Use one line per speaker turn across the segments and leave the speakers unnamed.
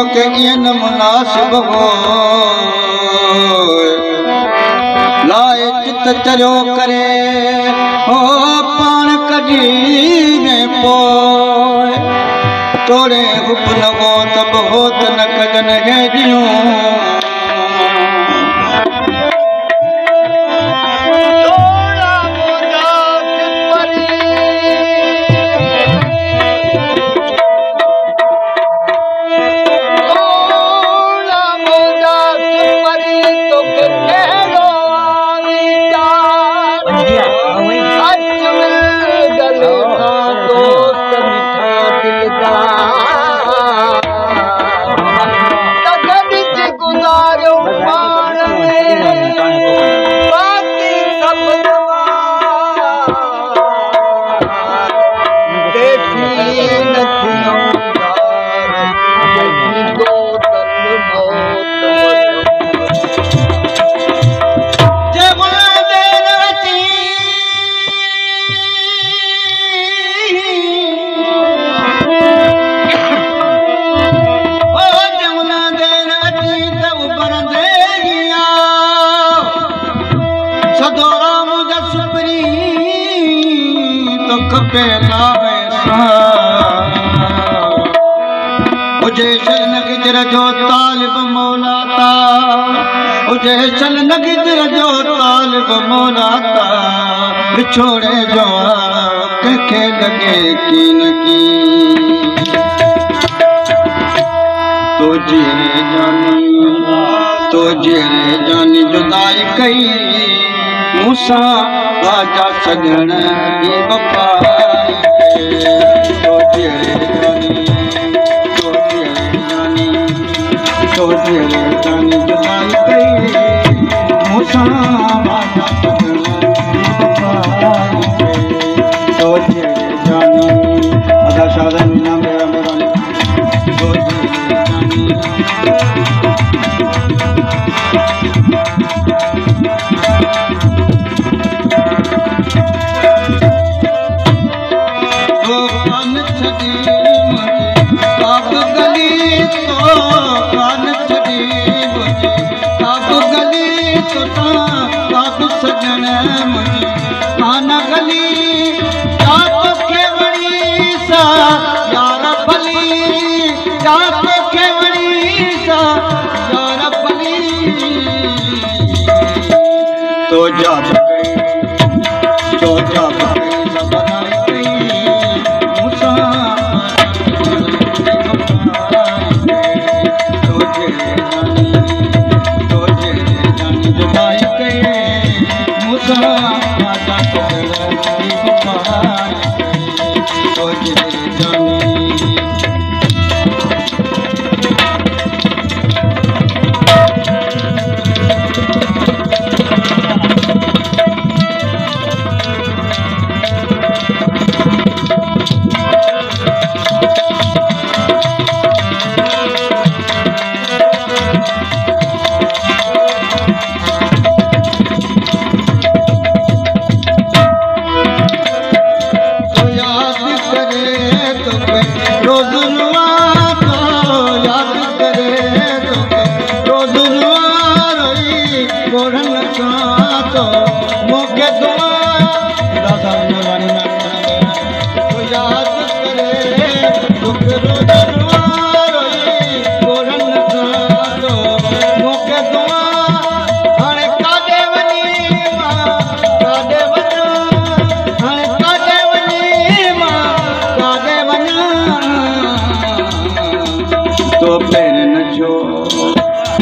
तो के ये न मुनासिब हो लाए चित चरियो करे हो पान कजी में पोए तोड़े हुब न हो तब होत न कजन है जियूं मुझे चल गिजर जो तालिब मौलाता मुझे चल गिजर जो तालिब मौलाता बिछोड़े जो के लगे की न की तो जेरे जानी जुदाई कई मूसा राजा सजन की बपा तो जेरे जानी जुदाई कई मूसा राजा सजन की बपा तो जेरे जानी अदा शादन ना मेरा मेरा तो जेरे जानी सजन मुझे खाना गली जातो केवड़ी सा यार बली जातो केवड़ी सा यार बली तो जब गई सब बनाई गई मूसा तो जेरे जानी जुदाई गई राजा सजन की बपा तो जेरे जानी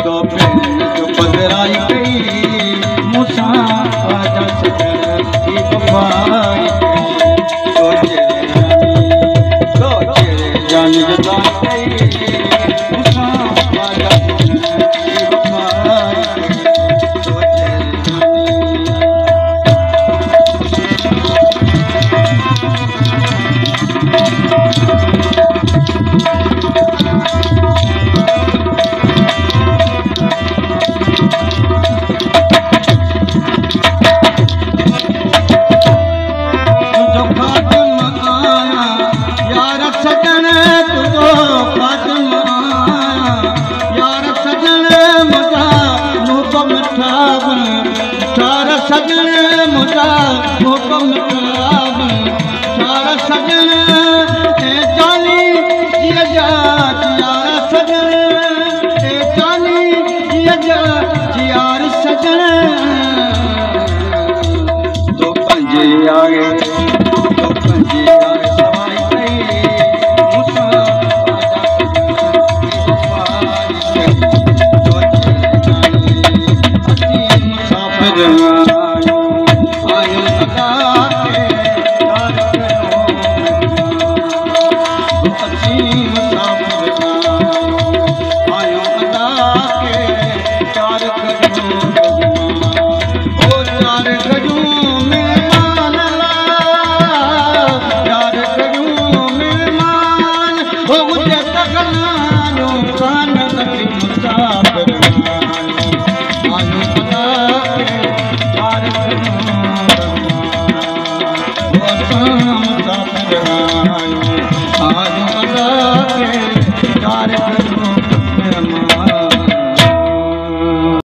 तो पधराई गई मूसा राजा सजन की बपा सारा सजन मुझा हुकम कलाब सारा सजन चाली जिया जियार सजन चाली जिया जियार सजन तो पंजे आगे मुसाफिर आयो आज अदा के